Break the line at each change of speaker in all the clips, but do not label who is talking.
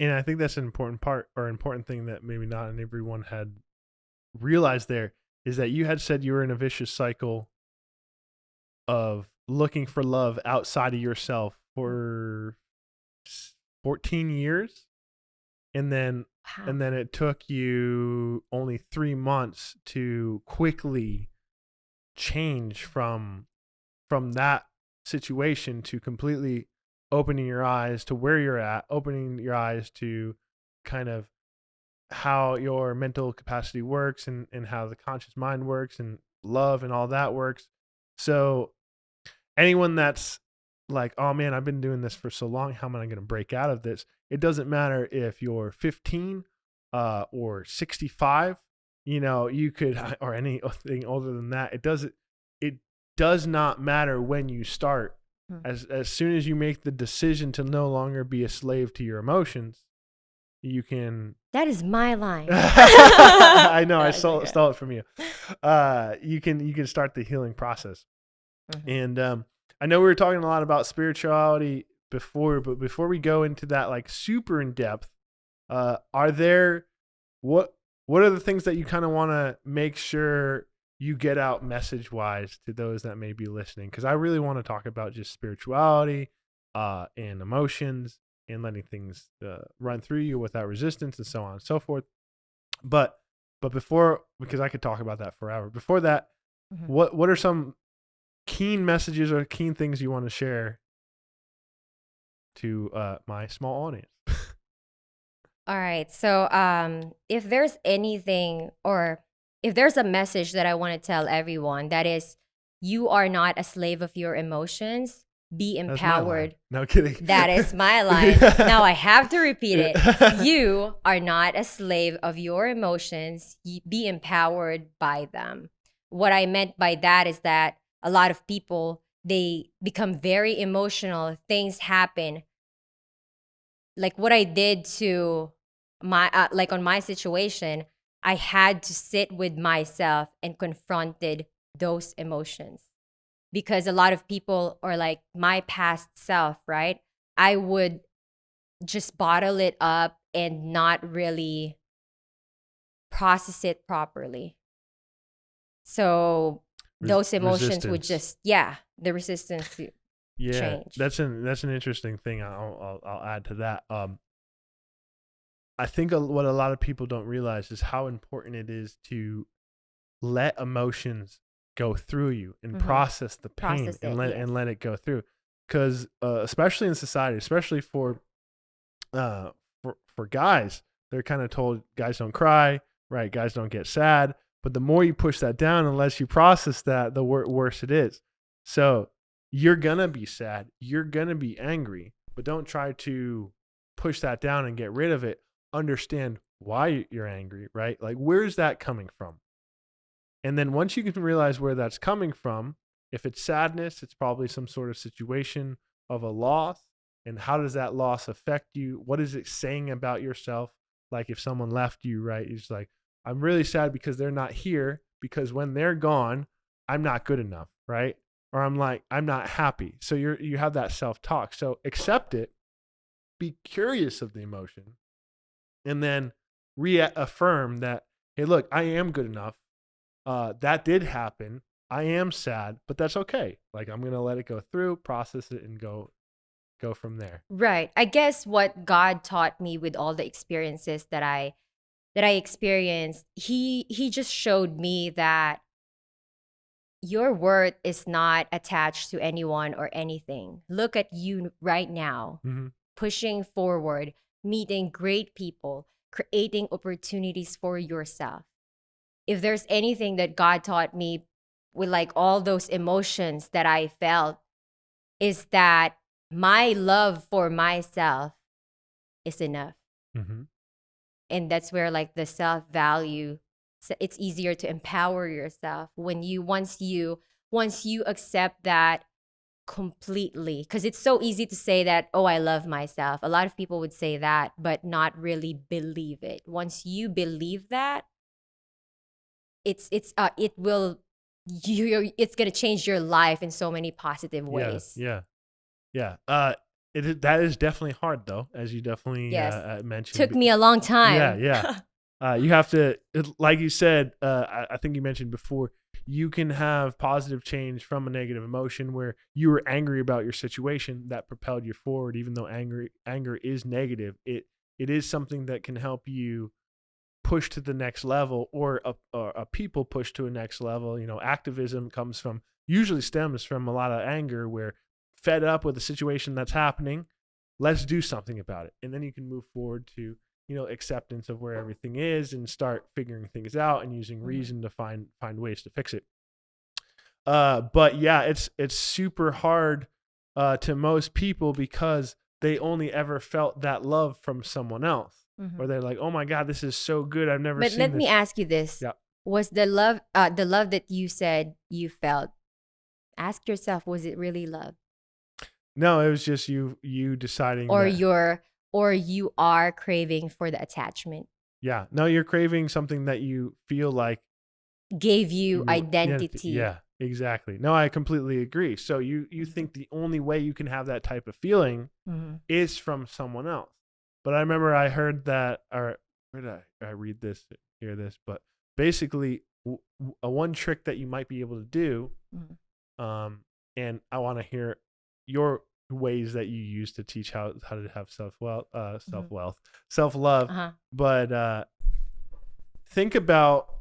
And I think that's an important part or important thing that maybe not everyone had realized there is that you had said you were in a vicious cycle of looking for love outside of yourself for 14 years. And then
Wow.
it took you only 3 months to quickly change from that situation to completely opening your eyes to where you're at, opening your eyes to kind of how your mental capacity works and how the conscious mind works and love and all that works. So anyone that's like, oh man, I've been doing this for so long, how am I going to break out of this? It doesn't matter if you're 15 or 65, you could, or anything older than that. It does not matter when you start.
Hmm.
As soon as you make the decision to no longer be a slave to your emotions, you can.
That is my line.
I know I
Yeah, it's
stole,
okay.
stole it from you. You can start the healing process.
Mhm.
And I know we were talking a lot about spirituality before, but before we go into that like super in depth, are there what what are the things that you kind of want to make sure you get out message wise to those that may be listening? Because I really want to talk about just spirituality and emotions and letting things run through you without resistance and so on and so forth. But before, because I could talk about that forever. Before that,
Mhm.
what are some keen messages or keen things you want to share to my small audience?
All right. So, if there's anything or if there's a message that I want to tell everyone, that is, you are not a slave of your emotions. Be
That's my line.
empowered.
No kidding.
That is my line. Now I have to repeat it. You are not a slave of your emotions. Be empowered by them. What I meant by that is that a lot of people, they become very emotional. Things happen. Like what I did to my like on my situation, I had to sit with myself and confronted those emotions because a lot of people, or like my past self, right? I would just bottle it up and not really process it properly. So those emotions would
Resistance.
just, yeah, the resistance to
Yeah,
change.
that's an interesting thing. I'll add to that. I think what a lot of people don't realize is how important it is to let emotions go through you and
Hmm.
process the pain
Process
and
it, yes.
let it go through. Because especially in society, especially uh, for guys, they're kind of told guys don't cry, right? Guys don't get sad. But the more you push that down, unless you process that, the worse it is. So you're gonna be sad, you're gonna be angry, but don't try to push that down and get rid of it. Understand why you're angry, right? Like where's that coming from? And then once you can realize where that's coming from, if it's sadness, it's probably some sort of situation of a loss. And how does that loss affect you? What is it saying about yourself? Like if someone left you, right? It's like, I'm really sad because they're not here, because when they're gone, I'm not good enough, right? Or I'm like, I'm not happy. So you have that self-talk. So accept it, be curious of the emotion, and then reaffirm that, hey, look, I am good enough. That did happen. I am sad, but that's okay. Like I'm gonna let it go through, process it, and go from there.
Right. I guess what God taught me with all the experiences that I experienced, he just showed me that your worth is not attached to anyone or anything. Look at you right now,
Mm-hmm.
pushing forward, meeting great people, creating opportunities for yourself. If there's anything that God taught me with like all those emotions that I felt, is that my love for myself is enough.
Mm-hmm.
And that's where like the self value, it's easier to empower yourself when you once you accept that completely, because it's so easy to say that, oh, I love myself. A lot of people would say that but not really believe it. Once you believe that, it will, it's going to change your life in so many positive
Yeah,
ways.
yeah, yeah. that is definitely hard though, as you definitely
Yes.
mentioned.
Took me a long time.
Yeah. You have to, like you said, I think you mentioned before, you can have positive change from a negative emotion where you were angry about your situation that propelled you forward. Even though anger is negative, it is something that can help you push to the next level, or a people push to a next level. Activism usually stems from a lot of anger, where fed up with the situation that's happening, let's do something about it. And then you can move forward to, acceptance of where everything is, and start figuring things out and using reason to find ways to fix it. But yeah, it's super hard to most people, because they only ever felt that love from someone else. Or they're like, oh my God, this is so good. I've never
But
seen
let
this.
me ask you this.
Yeah.
Was the love that you said you felt, ask yourself, was it really love?
No, it was just you deciding
Or
that.
you are craving for the attachment?
Yeah. No, you're craving something that you feel like
Gave you
yeah,
identity.
yeah, exactly. No, I completely agree. So you think the only way you can have that type of feeling is from someone else. But I remember I heard that, or where did I read this, hear this, but basically a one trick that you might be able to do, and I want to hear your ways that you use to teach how to have self-love. But think about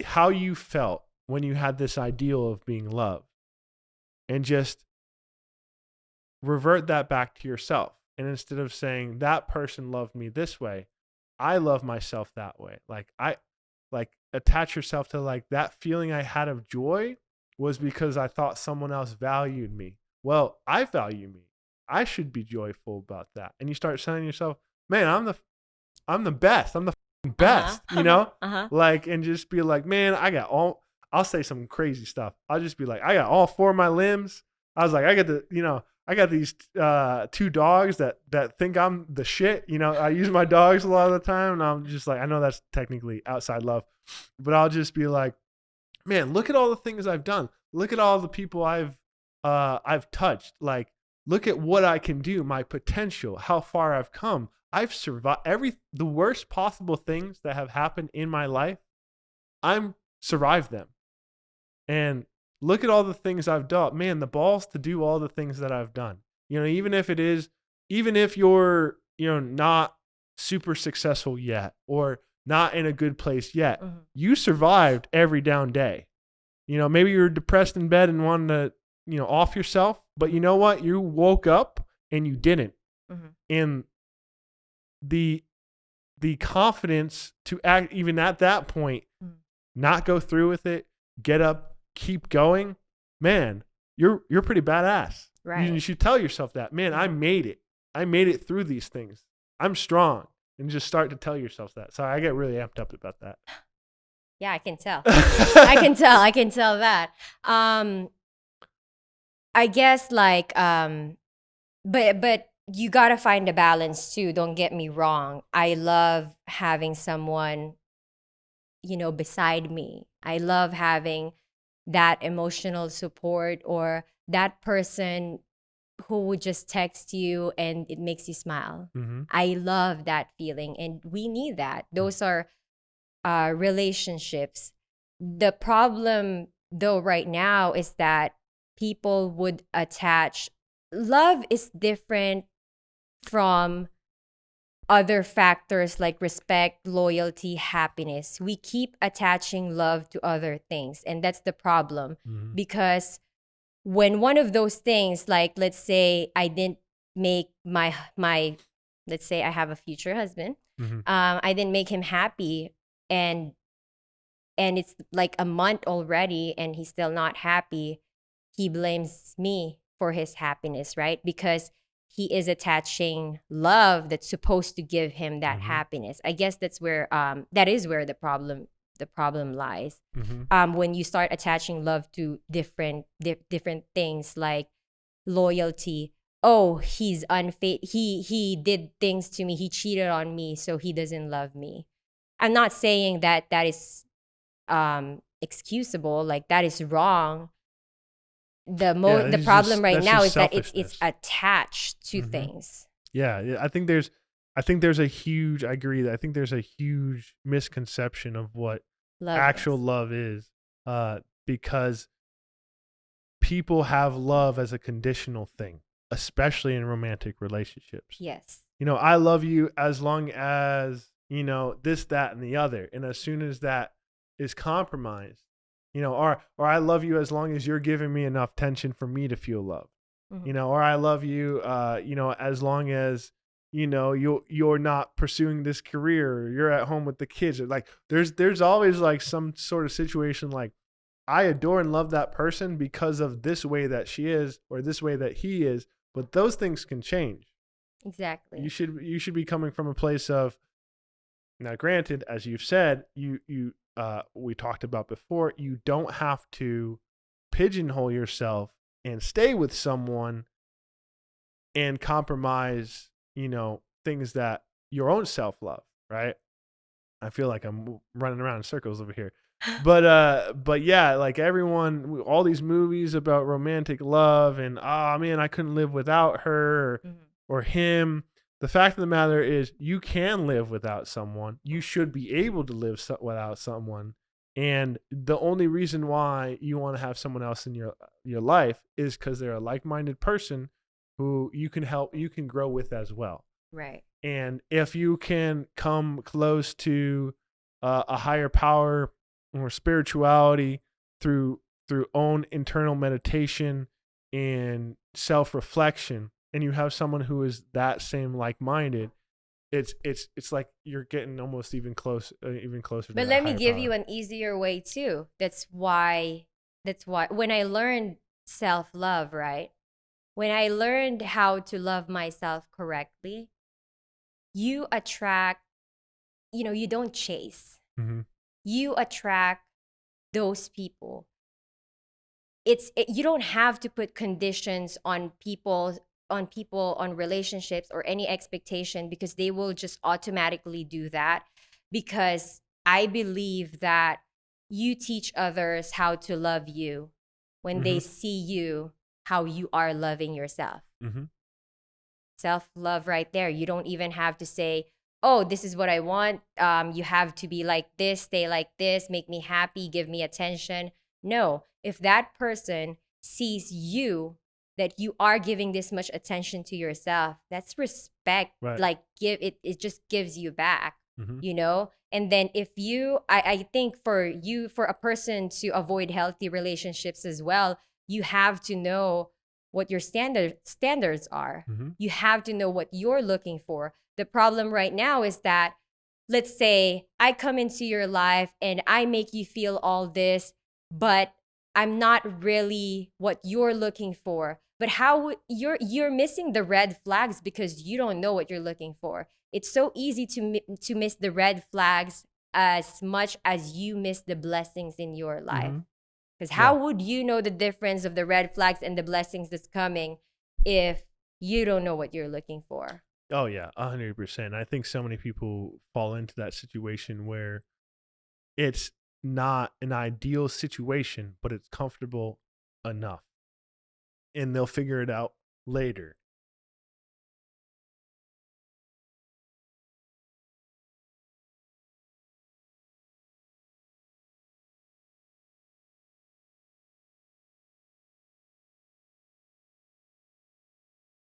how you felt when you had this ideal of being loved, and just revert that back to yourself. And instead of saying that person loved me this way, I love myself that way. Like attach yourself to, like, that feeling I had of joy was because I thought someone else valued me. Well, I value me. I should be joyful about that. And you start saying to yourself, man, I'm the best. I'm the best, like, and just be like, man, I'll say some crazy stuff. I'll just be like, I got all 4 of my limbs. I was like, I got these 2 dogs that think I'm the shit. I use my dogs a lot of the time, and I'm just like, I know that's technically outside love, but I'll just be like, man, look at all the things I've done. Look at all the people I've touched. Like, look at what I can do, my potential, how far I've come. I've survived the worst possible things that have happened in my life. I'm survived them. And look at all the things I've done. Man, the balls to do all the things that I've done. Even if you're, not super successful yet, or not in a good place yet, you survived every down day. Maybe you were depressed in bed and wanted to, off yourself, but you know what? You woke up and you didn't. And the confidence to act even at that point, not go through with it, get up, keep going, man, you're pretty badass.
Right.
You should tell yourself that, man, I made it through these things. I'm strong. And just start to tell yourself that. Sorry, I get really amped up about that.
Yeah, I can tell. I can tell that. I guess but you got to find a balance too. Don't get me wrong. I love having someone, beside me. I love having that emotional support, or that person who would just text you and it makes you smile. I love that feeling, and we need that. Those are relationships. The problem though right now is that people would attach, love is different from other factors like respect, loyalty, happiness. We keep attaching love to other things, and that's the problem. Because when one of those things, like, let's say I didn't make my let's say I have a future husband, I didn't make him happy, and it's like a month already and he's still not happy, he blames me for his happiness, right? Because he is attaching love that's supposed to give him that happiness. I guess that's where that is where the problem lies. When you start attaching love to different things, like loyalty. Oh, he's unfaithful. He did things to me. He cheated on me, so he doesn't love me. I'm not saying that is excusable, like that is wrong. the
it's
problem
just
right
that's
now
just
is that it's
selfishness.
attached to
Mhm.
things.
Yeah, I think there's a huge. I agree that I think there's a huge misconception of what
Love
actual
is.
love is, because people have love as a conditional thing, especially in romantic relationships.
Yes.
I love you as long as, this, that, and the other. And as soon as that is compromised, or I love you as long as you're giving me enough tension for me to feel love,
Mhm.
or I love you, as long as, you're not pursuing this career, or you're at home with the kids. Like there's always like some sort of situation like, I adore and love that person because of this way that she is or this way that he is, but those things can change. You
Exactly.
should be coming from a place of, now granted, as you've said, we talked about before, you don't have to pigeonhole yourself and stay with someone and compromise, things that your own self-love, right? I feel like I'm running around in circles over here. But yeah, like all these movies about romantic love and, oh man, I couldn't live without her,
Mhm.
or him. The fact of the matter is, you can live without someone. You should be able to live without someone. And the only reason why you want to have someone else in your life is because they're a like-minded person who you can help, you can grow with as well.
Right.
And if you can come close to a higher power or spirituality through own internal meditation and self-reflection, and you have someone who is that same like-minded, it's like you're getting almost even closer to
But
that
let me
higher
give
power.
you an easier way too. That's why when I learned self-love, right? When I learned how to love myself correctly, you attract, you don't chase.
Mm-hmm.
You attract those people. You don't have to put conditions on relationships or any expectation, because they will just automatically do that, because I believe that you teach others how to love you when
Mm-hmm.
they see you how you are loving yourself.
Mm-hmm.
Self-love right there. You don't even have to say, oh, this is what I want. You have to be like this, stay like this, make me happy, give me attention. No, if that person sees you, that you are giving this much attention to yourself, that's respect.
Right.
Like, it just gives you back,
Mm-hmm.
and then if I think for a person to avoid healthy relationships as well, you have to know what your standards are.
Mm-hmm.
You have to know what you're looking for. The problem right now is that, let's say I come into your life and I make you feel all this, but I'm not really what you're looking for. But you're missing the red flags because you don't know what you're looking for. It's so easy to miss the red flags as much as you miss the blessings in your life.
Mm-hmm.
Because
Yeah.
how would you know the difference of the red flags and the blessings that's coming if you don't know what you're looking for?
Oh yeah, 100%. I think so many people fall into that situation where it's not an ideal situation, but it's comfortable enough, and they'll figure it out later.